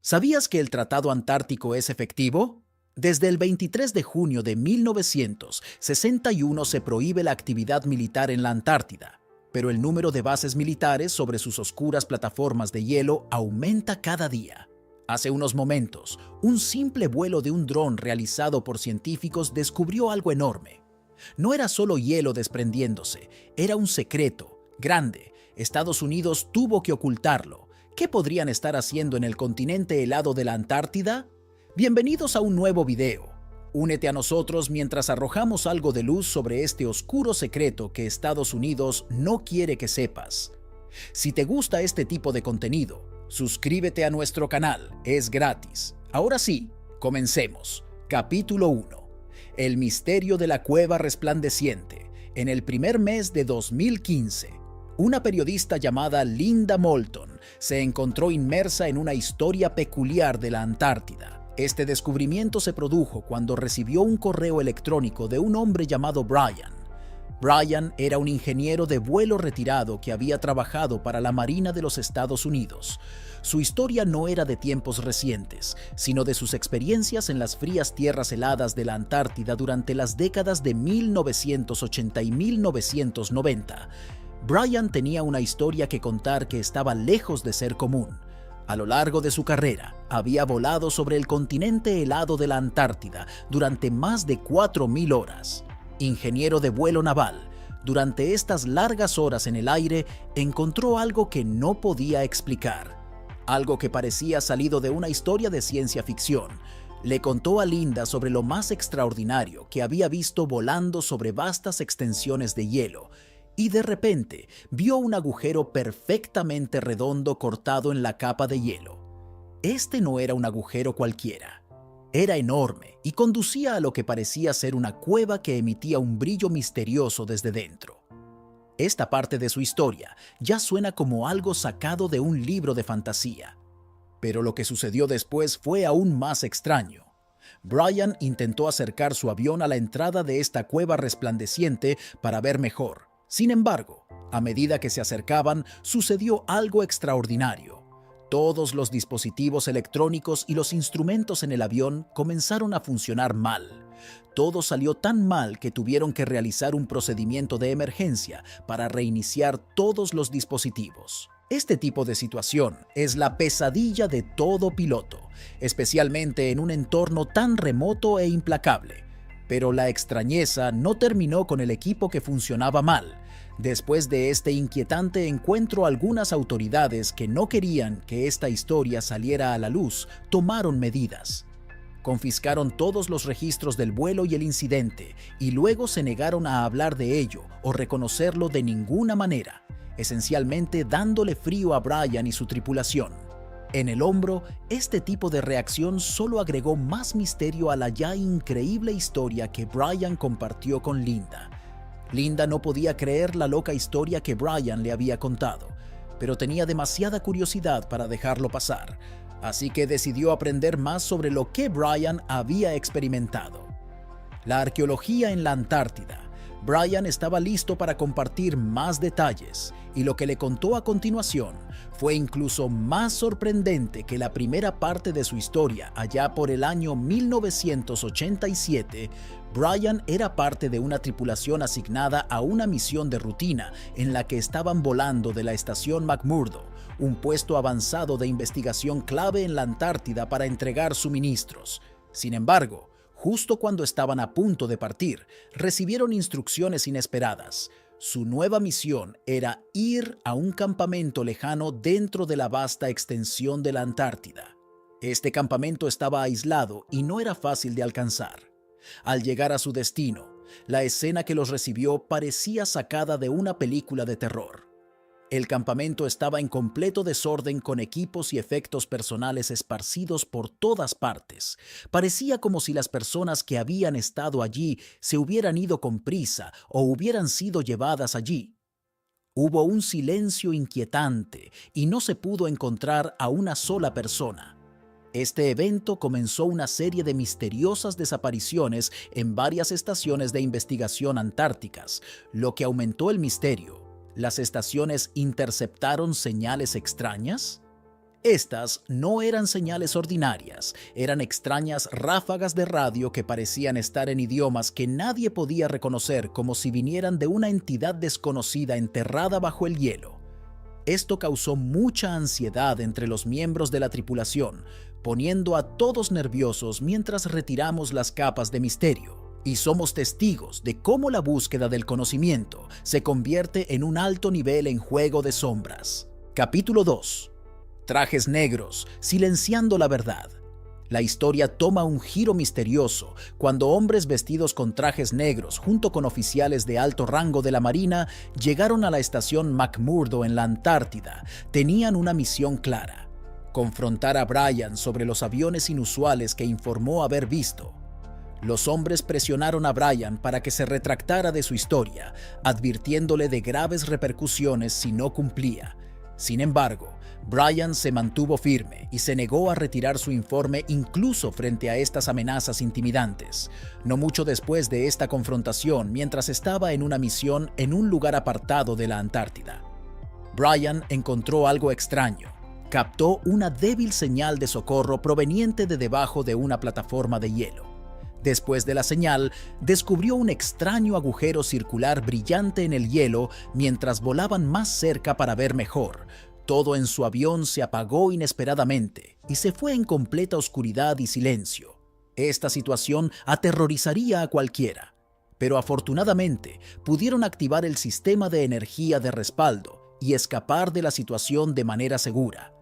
¿Sabías que el Tratado Antártico es efectivo? Desde el 23 de junio de 1961 se prohíbe la actividad militar en la Antártida, pero el número de bases militares sobre sus oscuras plataformas de hielo aumenta cada día. Hace unos momentos, un simple vuelo de un dron realizado por científicos descubrió algo enorme. No era solo hielo desprendiéndose, era un secreto, grande. Estados Unidos tuvo que ocultarlo. ¿Qué podrían estar haciendo en el continente helado de la Antártida? Bienvenidos a un nuevo video. Únete a nosotros mientras arrojamos algo de luz sobre este oscuro secreto que Estados Unidos no quiere que sepas. Si te gusta este tipo de contenido, suscríbete a nuestro canal, es gratis. Ahora sí, comencemos. Capítulo 1. El misterio de la cueva resplandeciente. En el primer mes de 2015, una periodista llamada Linda Moulton se encontró inmersa en una historia peculiar de la Antártida. Este descubrimiento se produjo cuando recibió un correo electrónico de un hombre llamado Brian. Brian era un ingeniero de vuelo retirado que había trabajado para la Marina de los Estados Unidos. Su historia no era de tiempos recientes, sino de sus experiencias en las frías tierras heladas de la Antártida durante las décadas de 1980 y 1990. Brian tenía una historia que contar que estaba lejos de ser común. A lo largo de su carrera, había volado sobre el continente helado de la Antártida durante más de 4.000 horas. Ingeniero de vuelo naval, durante estas largas horas en el aire, encontró algo que no podía explicar. Algo que parecía salido de una historia de ciencia ficción. Le contó a Linda sobre lo más extraordinario que había visto volando sobre vastas extensiones de hielo, y de repente vio un agujero perfectamente redondo cortado en la capa de hielo. Este no era un agujero cualquiera. Era enorme y conducía a lo que parecía ser una cueva que emitía un brillo misterioso desde dentro. Esta parte de su historia ya suena como algo sacado de un libro de fantasía. Pero lo que sucedió después fue aún más extraño. Brian intentó acercar su avión a la entrada de esta cueva resplandeciente para ver mejor. Sin embargo, a medida que se acercaban, sucedió algo extraordinario. Todos los dispositivos electrónicos y los instrumentos en el avión comenzaron a funcionar mal. Todo salió tan mal que tuvieron que realizar un procedimiento de emergencia para reiniciar todos los dispositivos. Este tipo de situación es la pesadilla de todo piloto, especialmente en un entorno tan remoto e implacable. Pero la extrañeza no terminó con el equipo que funcionaba mal. Después de este inquietante encuentro, algunas autoridades que no querían que esta historia saliera a la luz tomaron medidas. Confiscaron todos los registros del vuelo y el incidente, y luego se negaron a hablar de ello o reconocerlo de ninguna manera, esencialmente dándole frío a Brian y su tripulación. En el hombro, este tipo de reacción solo agregó más misterio a la ya increíble historia que Brian compartió con Linda. Linda no podía creer la loca historia que Brian le había contado, pero tenía demasiada curiosidad para dejarlo pasar, así que decidió aprender más sobre lo que Brian había experimentado. La arqueología en la Antártida. Brian estaba listo para compartir más detalles, y lo que le contó a continuación fue incluso más sorprendente que la primera parte de su historia. Allá por el año 1987, Brian era parte de una tripulación asignada a una misión de rutina en la que estaban volando de la estación McMurdo, un puesto avanzado de investigación clave en la Antártida para entregar suministros. Sin embargo, justo cuando estaban a punto de partir, recibieron instrucciones inesperadas. Su nueva misión era ir a un campamento lejano dentro de la vasta extensión de la Antártida. Este campamento estaba aislado y no era fácil de alcanzar. Al llegar a su destino, la escena que los recibió parecía sacada de una película de terror. El campamento estaba en completo desorden, con equipos y efectos personales esparcidos por todas partes. Parecía como si las personas que habían estado allí se hubieran ido con prisa o hubieran sido llevadas allí. Hubo un silencio inquietante y no se pudo encontrar a una sola persona. Este evento comenzó una serie de misteriosas desapariciones en varias estaciones de investigación antárticas, lo que aumentó el misterio. ¿Las estaciones interceptaron señales extrañas? Estas no eran señales ordinarias, eran extrañas ráfagas de radio que parecían estar en idiomas que nadie podía reconocer, como si vinieran de una entidad desconocida enterrada bajo el hielo. Esto causó mucha ansiedad entre los miembros de la tripulación, poniendo a todos nerviosos mientras retiramos las capas de misterio. Y somos testigos de cómo la búsqueda del conocimiento se convierte en un alto nivel en juego de sombras. Capítulo 2. Trajes negros, silenciando la verdad. La historia toma un giro misterioso cuando hombres vestidos con trajes negros, junto con oficiales de alto rango de la Marina, llegaron a la estación McMurdo en la Antártida. Tenían una misión clara: confrontar a Brian sobre los aviones inusuales que informó haber visto. Los hombres presionaron a Brian para que se retractara de su historia, advirtiéndole de graves repercusiones si no cumplía. Sin embargo, Brian se mantuvo firme y se negó a retirar su informe incluso frente a estas amenazas intimidantes. No mucho después de esta confrontación, mientras estaba en una misión en un lugar apartado de la Antártida, Brian encontró algo extraño. Captó una débil señal de socorro proveniente de debajo de una plataforma de hielo. Después de la señal, descubrió un extraño agujero circular brillante en el hielo mientras volaban más cerca para ver mejor. Todo en su avión se apagó inesperadamente y se fue en completa oscuridad y silencio. Esta situación aterrorizaría a cualquiera, pero afortunadamente pudieron activar el sistema de energía de respaldo y escapar de la situación de manera segura.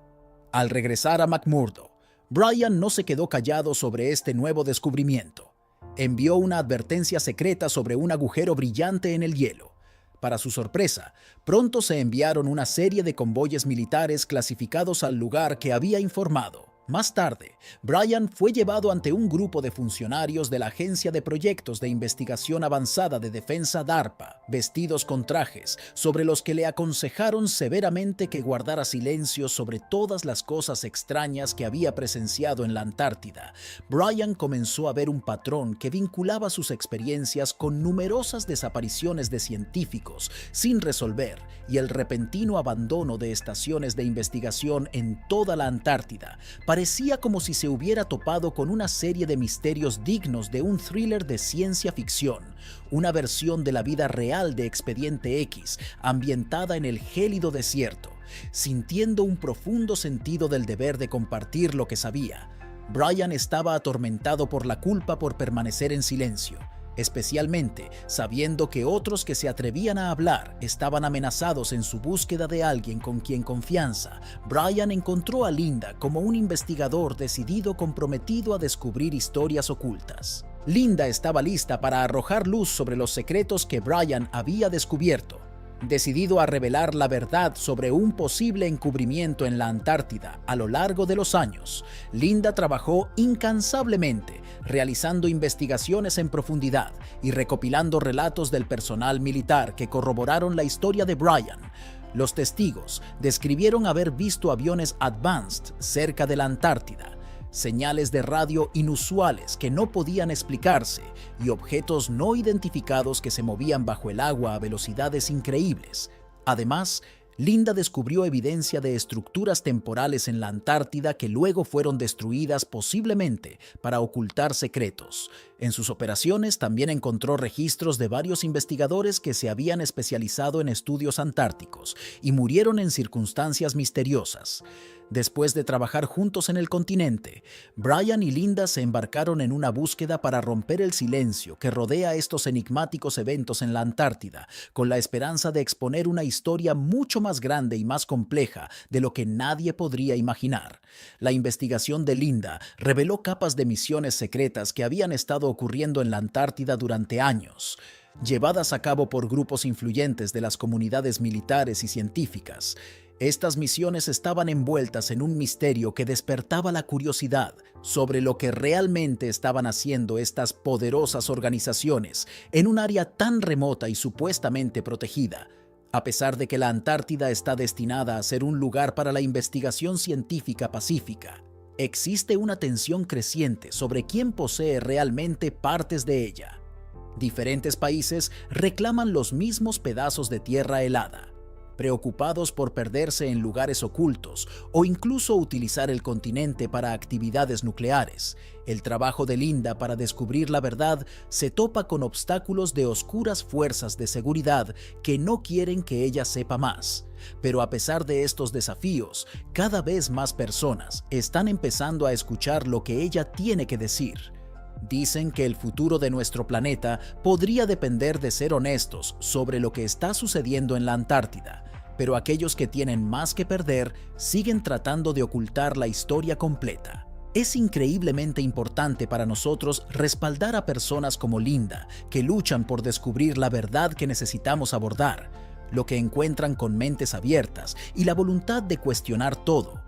Al regresar a McMurdo, Brian no se quedó callado sobre este nuevo descubrimiento. Envió una advertencia secreta sobre un agujero brillante en el hielo. Para su sorpresa, pronto se enviaron una serie de convoyes militares clasificados al lugar que había informado. Más tarde, Brian fue llevado ante un grupo de funcionarios de la Agencia de Proyectos de Investigación Avanzada de Defensa DARPA, vestidos con trajes, sobre los que le aconsejaron severamente que guardara silencio sobre todas las cosas extrañas que había presenciado en la Antártida. Brian comenzó a ver un patrón que vinculaba sus experiencias con numerosas desapariciones de científicos sin resolver y el repentino abandono de estaciones de investigación en toda la Antártida. Parecía como si se hubiera topado con una serie de misterios dignos de un thriller de ciencia ficción, una versión de la vida real de Expediente X, ambientada en el gélido desierto. Sintiendo un profundo sentido del deber de compartir lo que sabía, Brian estaba atormentado por la culpa por permanecer en silencio, especialmente sabiendo que otros que se atrevían a hablar estaban amenazados en su búsqueda de alguien con quien confianza. Brian encontró a Linda como un investigador decidido, comprometido a descubrir historias ocultas. Linda estaba lista para arrojar luz sobre los secretos que Brian había descubierto. Decidido a revelar la verdad sobre un posible encubrimiento en la Antártida a lo largo de los años, Linda trabajó incansablemente, realizando investigaciones en profundidad y recopilando relatos del personal militar que corroboraron la historia de Brian. Los testigos describieron haber visto aviones Advanced cerca de la Antártida, señales de radio inusuales que no podían explicarse y objetos no identificados que se movían bajo el agua a velocidades increíbles. Además, Linda descubrió evidencia de estructuras temporales en la Antártida que luego fueron destruidas, posiblemente para ocultar secretos. En sus operaciones también encontró registros de varios investigadores que se habían especializado en estudios antárticos y murieron en circunstancias misteriosas. Después de trabajar juntos en el continente, Brian y Linda se embarcaron en una búsqueda para romper el silencio que rodea estos enigmáticos eventos en la Antártida, con la esperanza de exponer una historia mucho más grande y más compleja de lo que nadie podría imaginar. La investigación de Linda reveló capas de misiones secretas que habían estado ocurriendo en la Antártida durante años, llevadas a cabo por grupos influyentes de las comunidades militares y científicas. Estas misiones estaban envueltas en un misterio que despertaba la curiosidad sobre lo que realmente estaban haciendo estas poderosas organizaciones en un área tan remota y supuestamente protegida. A pesar de que la Antártida está destinada a ser un lugar para la investigación científica pacífica, existe una tensión creciente sobre quién posee realmente partes de ella. Diferentes países reclaman los mismos pedazos de tierra helada. preocupados por perderse en lugares ocultos o incluso utilizar el continente para actividades nucleares. El trabajo de Linda para descubrir la verdad se topa con obstáculos de oscuras fuerzas de seguridad que no quieren que ella sepa más. Pero a pesar de estos desafíos, cada vez más personas están empezando a escuchar lo que ella tiene que decir. Dicen que el futuro de nuestro planeta podría depender de ser honestos sobre lo que está sucediendo en la Antártida, pero aquellos que tienen más que perder siguen tratando de ocultar la historia completa. Es increíblemente importante para nosotros respaldar a personas como Linda, que luchan por descubrir la verdad que necesitamos abordar, lo que encuentran con mentes abiertas y la voluntad de cuestionar todo.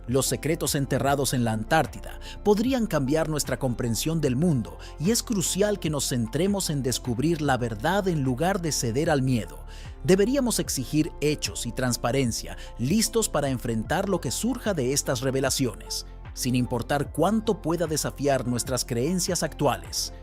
Los secretos enterrados en la Antártida podrían cambiar nuestra comprensión del mundo y es crucial que nos centremos en descubrir la verdad en lugar de ceder al miedo. Deberíamos exigir hechos y transparencia, listos para enfrentar lo que surja de estas revelaciones, sin importar cuánto pueda desafiar nuestras creencias actuales.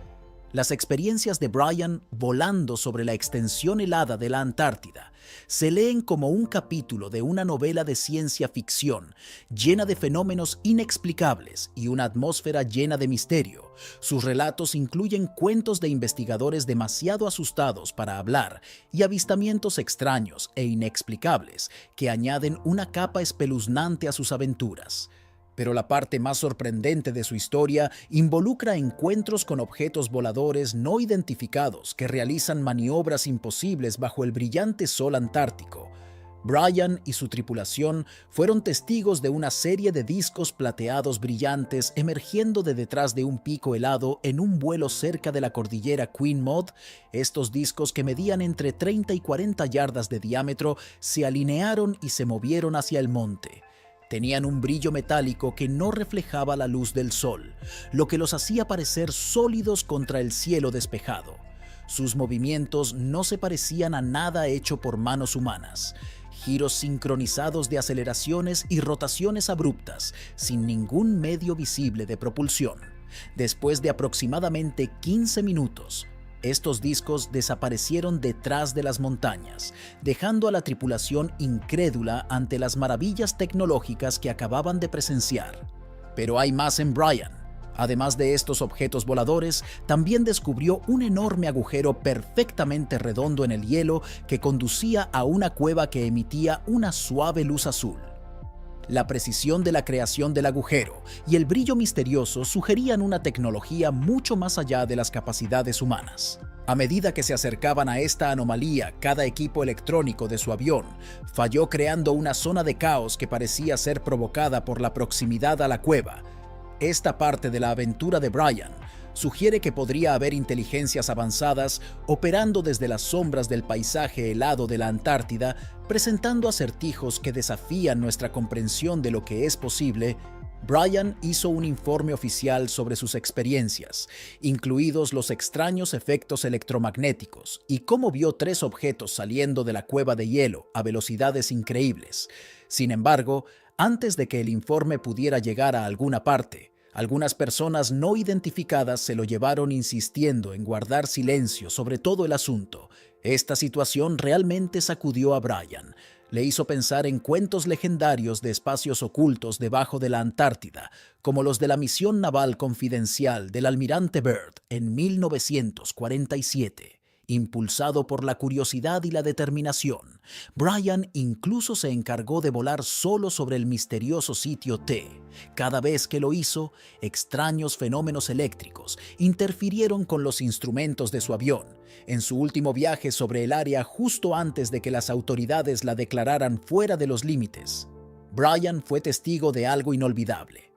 Las experiencias de Brian volando sobre la extensión helada de la Antártida se leen como un capítulo de una novela de ciencia ficción llena de fenómenos inexplicables y una atmósfera llena de misterio. Sus relatos incluyen cuentos de investigadores demasiado asustados para hablar y avistamientos extraños e inexplicables que añaden una capa espeluznante a sus aventuras. Pero la parte más sorprendente de su historia involucra encuentros con objetos voladores no identificados que realizan maniobras imposibles bajo el brillante sol antártico. Brian y su tripulación fueron testigos de una serie de discos plateados brillantes emergiendo de detrás de un pico helado en un vuelo cerca de la cordillera Queen Mud. Estos discos, que medían entre 30 y 40 yardas de diámetro, se alinearon y se movieron hacia el monte. Tenían un brillo metálico que no reflejaba la luz del sol, lo que los hacía parecer sólidos contra el cielo despejado. Sus movimientos no se parecían a nada hecho por manos humanas. Giros sincronizados de aceleraciones y rotaciones abruptas, sin ningún medio visible de propulsión. Después de aproximadamente 15 minutos, estos discos desaparecieron detrás de las montañas, dejando a la tripulación incrédula ante las maravillas tecnológicas que acababan de presenciar. Pero hay más en Brian. Además de estos objetos voladores, también descubrió un enorme agujero perfectamente redondo en el hielo que conducía a una cueva que emitía una suave luz azul. La precisión de la creación del agujero y el brillo misterioso sugerían una tecnología mucho más allá de las capacidades humanas. A medida que se acercaban a esta anomalía, cada equipo electrónico de su avión falló, creando una zona de caos que parecía ser provocada por la proximidad a la cueva. Esta parte de la aventura de Brian sugiere que podría haber inteligencias avanzadas operando desde las sombras del paisaje helado de la Antártida, presentando acertijos que desafían nuestra comprensión de lo que es posible. Brian hizo un informe oficial sobre sus experiencias, incluidos los extraños efectos electromagnéticos y cómo vio 3 objetos saliendo de la cueva de hielo a velocidades increíbles. Sin embargo, antes de que el informe pudiera llegar a alguna parte, algunas personas no identificadas se lo llevaron insistiendo en guardar silencio sobre todo el asunto. Esta situación realmente sacudió a Brian. Le hizo pensar en cuentos legendarios de espacios ocultos debajo de la Antártida, como los de la misión naval confidencial del almirante Byrd en 1947. Impulsado por la curiosidad y la determinación, Brian incluso se encargó de volar solo sobre el misterioso sitio T. Cada vez que lo hizo, extraños fenómenos eléctricos interfirieron con los instrumentos de su avión. En su último viaje sobre el área, justo antes de que las autoridades la declararan fuera de los límites, Brian fue testigo de algo inolvidable.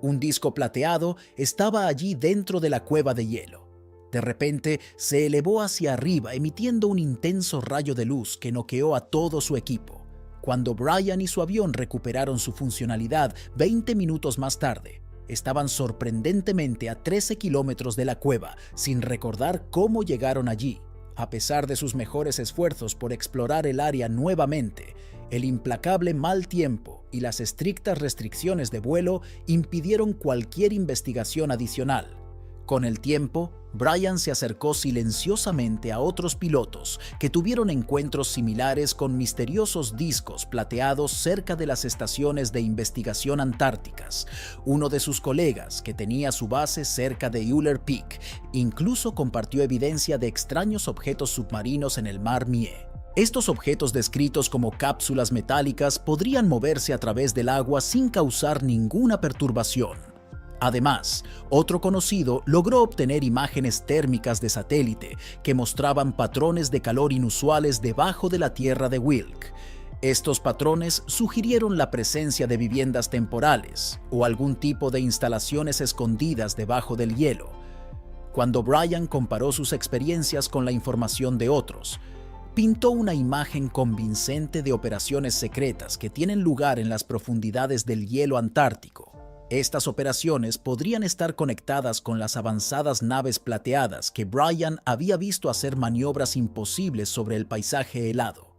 Un disco plateado estaba allí dentro de la cueva de hielo. De repente se elevó hacia arriba, emitiendo un intenso rayo de luz que noqueó a todo su equipo. Cuando Brian y su avión recuperaron su funcionalidad 20 minutos más tarde, estaban sorprendentemente a 13 kilómetros de la cueva, sin recordar cómo llegaron allí. A pesar de sus mejores esfuerzos por explorar el área nuevamente, el implacable mal tiempo y las estrictas restricciones de vuelo impidieron cualquier investigación adicional. Con el tiempo, Brian se acercó silenciosamente a otros pilotos que tuvieron encuentros similares con misteriosos discos plateados cerca de las estaciones de investigación antárticas. Uno de sus colegas, que tenía su base cerca de Euler Peak, incluso compartió evidencia de extraños objetos submarinos en el mar Mie. Estos objetos descritos como cápsulas metálicas podrían moverse a través del agua sin causar ninguna perturbación. Además, otro conocido logró obtener imágenes térmicas de satélite que mostraban patrones de calor inusuales debajo de la Tierra de Wilkes. Estos patrones sugirieron la presencia de viviendas temporales o algún tipo de instalaciones escondidas debajo del hielo. Cuando Brian comparó sus experiencias con la información de otros, pintó una imagen convincente de operaciones secretas que tienen lugar en las profundidades del hielo antártico. Estas operaciones podrían estar conectadas con las avanzadas naves plateadas que Brian había visto hacer maniobras imposibles sobre el paisaje helado.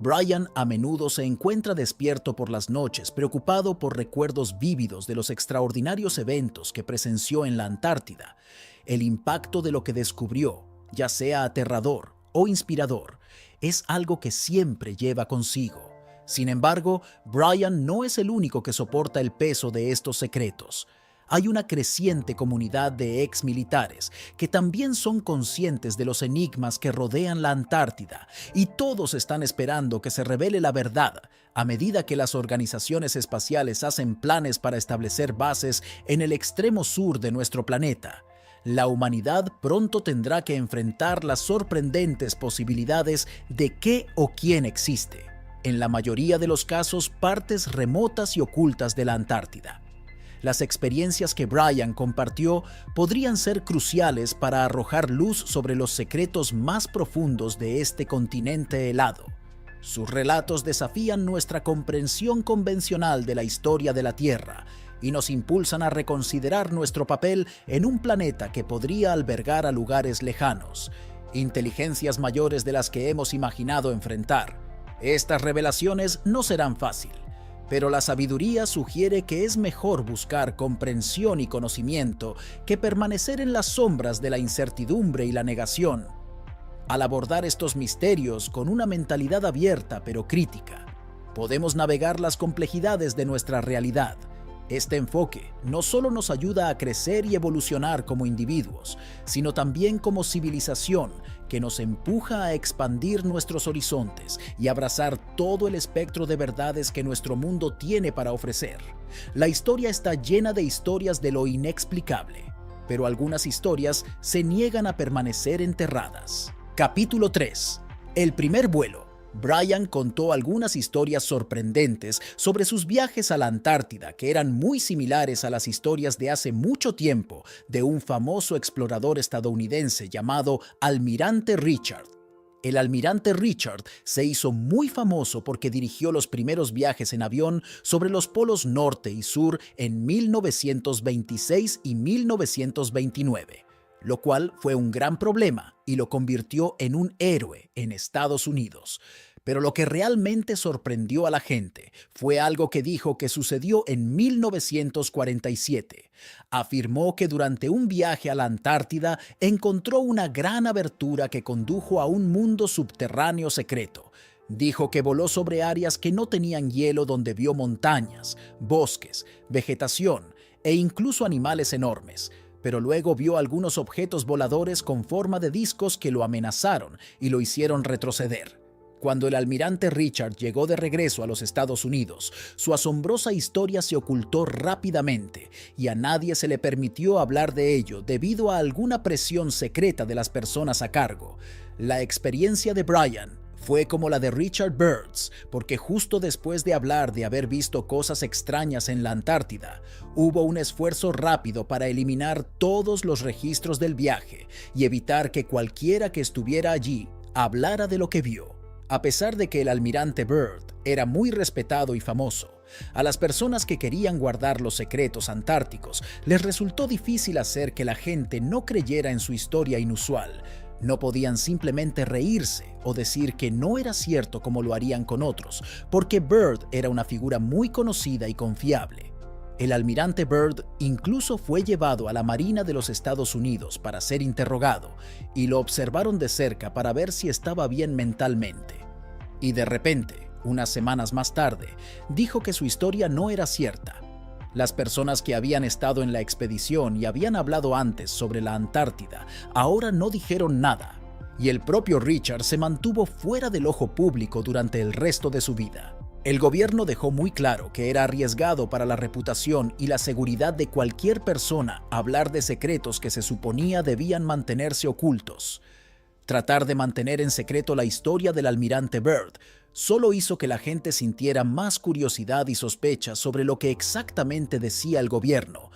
Brian a menudo se encuentra despierto por las noches, preocupado por recuerdos vívidos de los extraordinarios eventos que presenció en la Antártida. El impacto de lo que descubrió, ya sea aterrador o inspirador, es algo que siempre lleva consigo. Sin embargo, Brian no es el único que soporta el peso de estos secretos. Hay una creciente comunidad de exmilitares que también son conscientes de los enigmas que rodean la Antártida, y todos están esperando que se revele la verdad a medida que las organizaciones espaciales hacen planes para establecer bases en el extremo sur de nuestro planeta. La humanidad pronto tendrá que enfrentar las sorprendentes posibilidades de qué o quién existe. En la mayoría de los casos, partes remotas y ocultas de la Antártida. Las experiencias que Brian compartió podrían ser cruciales para arrojar luz sobre los secretos más profundos de este continente helado. Sus relatos desafían nuestra comprensión convencional de la historia de la Tierra y nos impulsan a reconsiderar nuestro papel en un planeta que podría albergar a lugares lejanos, inteligencias mayores de las que hemos imaginado enfrentar. Estas revelaciones no serán fáciles, pero la sabiduría sugiere que es mejor buscar comprensión y conocimiento que permanecer en las sombras de la incertidumbre y la negación. Al abordar estos misterios con una mentalidad abierta pero crítica, podemos navegar las complejidades de nuestra realidad. Este enfoque no solo nos ayuda a crecer y evolucionar como individuos, sino también como civilización, que nos empuja a expandir nuestros horizontes y abrazar todo el espectro de verdades que nuestro mundo tiene para ofrecer. La historia está llena de historias de lo inexplicable, pero algunas historias se niegan a permanecer enterradas. Capítulo 3. El primer vuelo. Brian contó algunas historias sorprendentes sobre sus viajes a la Antártida que eran muy similares a las historias de hace mucho tiempo de un famoso explorador estadounidense llamado Almirante Richard. El Almirante Richard se hizo muy famoso porque dirigió los primeros viajes en avión sobre los polos norte y sur en 1926 y 1929. Lo cual fue un gran problema y lo convirtió en un héroe en Estados Unidos. Pero lo que realmente sorprendió a la gente fue algo que dijo que sucedió en 1947. Afirmó que durante un viaje a la Antártida encontró una gran abertura que condujo a un mundo subterráneo secreto. Dijo que voló sobre áreas que no tenían hielo, donde vio montañas, bosques, vegetación e incluso animales enormes. Pero luego vio algunos objetos voladores con forma de discos que lo amenazaron y lo hicieron retroceder. Cuando el almirante Richard llegó de regreso a los Estados Unidos, su asombrosa historia se ocultó rápidamente y a nadie se le permitió hablar de ello debido a alguna presión secreta de las personas a cargo. La experiencia de Brian fue como la de Richard Byrd, porque justo después de hablar de haber visto cosas extrañas en la Antártida, hubo un esfuerzo rápido para eliminar todos los registros del viaje y evitar que cualquiera que estuviera allí hablara de lo que vio. A pesar de que el almirante Byrd era muy respetado y famoso, a las personas que querían guardar los secretos antárticos les resultó difícil hacer que la gente no creyera en su historia inusual. No podían simplemente reírse o decir que no era cierto como lo harían con otros, porque Byrd era una figura muy conocida y confiable. El almirante Byrd incluso fue llevado a la Marina de los Estados Unidos para ser interrogado y lo observaron de cerca para ver si estaba bien mentalmente. Y de repente, unas semanas más tarde, dijo que su historia no era cierta. Las personas que habían estado en la expedición y habían hablado antes sobre la Antártida ahora no dijeron nada, y el propio Richard se mantuvo fuera del ojo público durante el resto de su vida. El gobierno dejó muy claro que era arriesgado para la reputación y la seguridad de cualquier persona hablar de secretos que se suponía debían mantenerse ocultos. Tratar de mantener en secreto la historia del almirante Byrd solo hizo que la gente sintiera más curiosidad y sospecha sobre lo que exactamente decía el gobierno.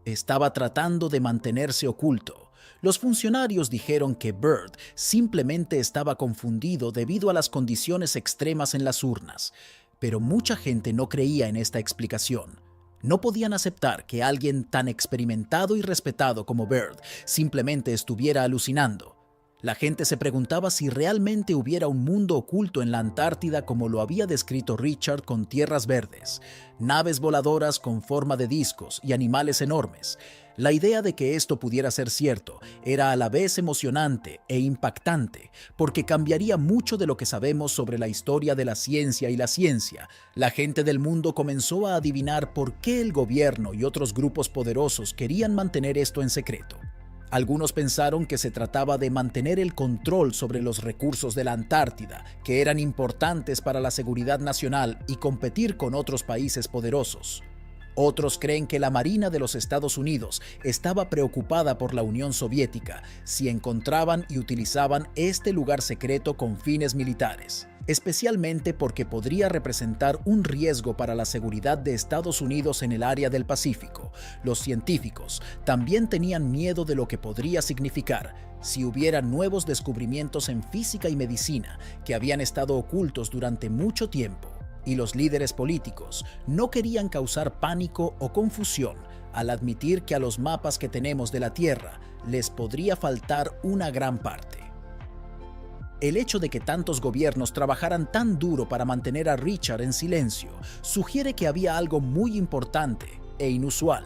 Estaba tratando de mantenerse oculto. Los funcionarios dijeron que Byrd simplemente estaba confundido debido a las condiciones extremas en las urnas, pero mucha gente no creía en esta explicación. No podían aceptar que alguien tan experimentado y respetado como Byrd simplemente estuviera alucinando. La gente se preguntaba si realmente hubiera un mundo oculto en la Antártida como lo había descrito Richard, con tierras verdes, naves voladoras con forma de discos y animales enormes. La idea de que esto pudiera ser cierto era a la vez emocionante e impactante, porque cambiaría mucho de lo que sabemos sobre la historia de la ciencia y la ciencia. La gente del mundo comenzó a adivinar por qué el gobierno y otros grupos poderosos querían mantener esto en secreto. Algunos pensaron que se trataba de mantener el control sobre los recursos de la Antártida, que eran importantes para la seguridad nacional, y competir con otros países poderosos. Otros creen que la Marina de los Estados Unidos estaba preocupada por la Unión Soviética si encontraban y utilizaban este lugar secreto con fines militares, especialmente porque podría representar un riesgo para la seguridad de Estados Unidos en el área del Pacífico. Los científicos también tenían miedo de lo que podría significar si hubiera nuevos descubrimientos en física y medicina que habían estado ocultos durante mucho tiempo. Y los líderes políticos no querían causar pánico o confusión al admitir que a los mapas que tenemos de la Tierra les podría faltar una gran parte. El hecho de que tantos gobiernos trabajaran tan duro para mantener a Richard en silencio sugiere que había algo muy importante e inusual.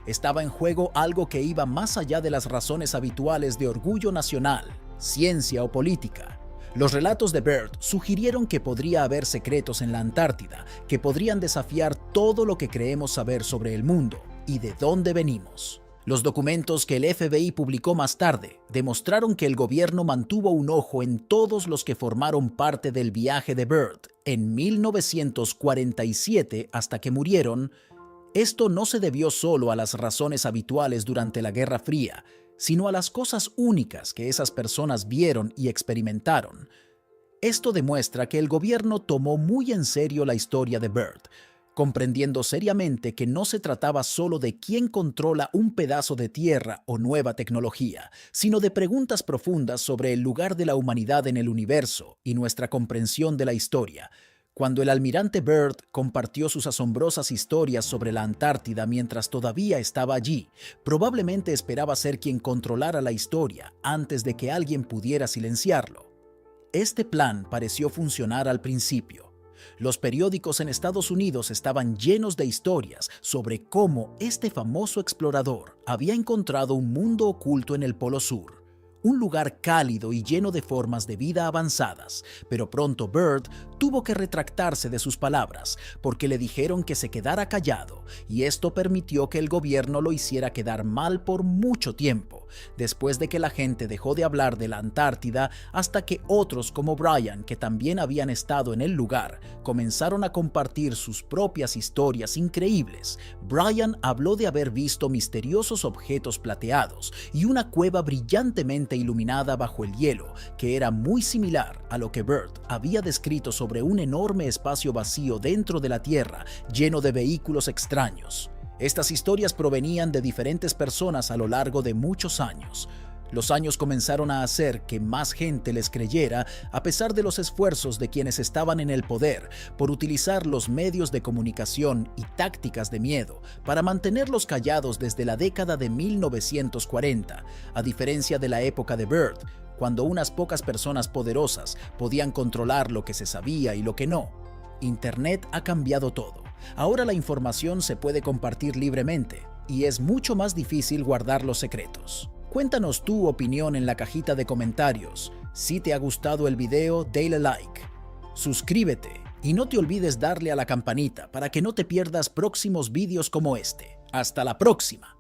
Estaba en juego algo que iba más allá de las razones habituales de orgullo nacional, ciencia o política. Los relatos de Byrd sugirieron que podría haber secretos en la Antártida que podrían desafiar todo lo que creemos saber sobre el mundo y de dónde venimos. Los documentos que el FBI publicó más tarde demostraron que el gobierno mantuvo un ojo en todos los que formaron parte del viaje de Byrd en 1947 hasta que murieron. Esto no se debió solo a las razones habituales durante la Guerra Fría, sino a las cosas únicas que esas personas vieron y experimentaron. Esto demuestra que el gobierno tomó muy en serio la historia de Byrd, comprendiendo seriamente que no se trataba solo de quién controla un pedazo de tierra o nueva tecnología, sino de preguntas profundas sobre el lugar de la humanidad en el universo y nuestra comprensión de la historia. Cuando el almirante Byrd compartió sus asombrosas historias sobre la Antártida mientras todavía estaba allí, probablemente esperaba ser quien controlara la historia antes de que alguien pudiera silenciarlo. Este plan pareció funcionar al principio. Los periódicos en Estados Unidos estaban llenos de historias sobre cómo este famoso explorador había encontrado un mundo oculto en el Polo Sur. Un lugar cálido y lleno de formas de vida avanzadas, pero pronto Byrd tuvo que retractarse de sus palabras porque le dijeron que se quedara callado, y esto permitió que el gobierno lo hiciera quedar mal por mucho tiempo, después de que la gente dejó de hablar de la Antártida hasta que otros como Brian, que también habían estado en el lugar, comenzaron a compartir sus propias historias increíbles. Brian habló de haber visto misteriosos objetos plateados y una cueva brillantemente iluminada bajo el hielo, que era muy similar a lo que Byrd había descrito sobre un enorme espacio vacío dentro de la Tierra lleno de vehículos extraños. Estas historias provenían de diferentes personas a lo largo de muchos años. Los años comenzaron a hacer que más gente les creyera, a pesar de los esfuerzos de quienes estaban en el poder por utilizar los medios de comunicación y tácticas de miedo para mantenerlos callados desde la década de 1940, a diferencia de la época de Byrd, cuando unas pocas personas poderosas podían controlar lo que se sabía y lo que no. Internet ha cambiado todo. Ahora la información se puede compartir libremente y es mucho más difícil guardar los secretos. Cuéntanos tu opinión en la cajita de comentarios. Si te ha gustado el video, dale like, suscríbete y no te olvides darle a la campanita para que no te pierdas próximos vídeos como este. ¡Hasta la próxima!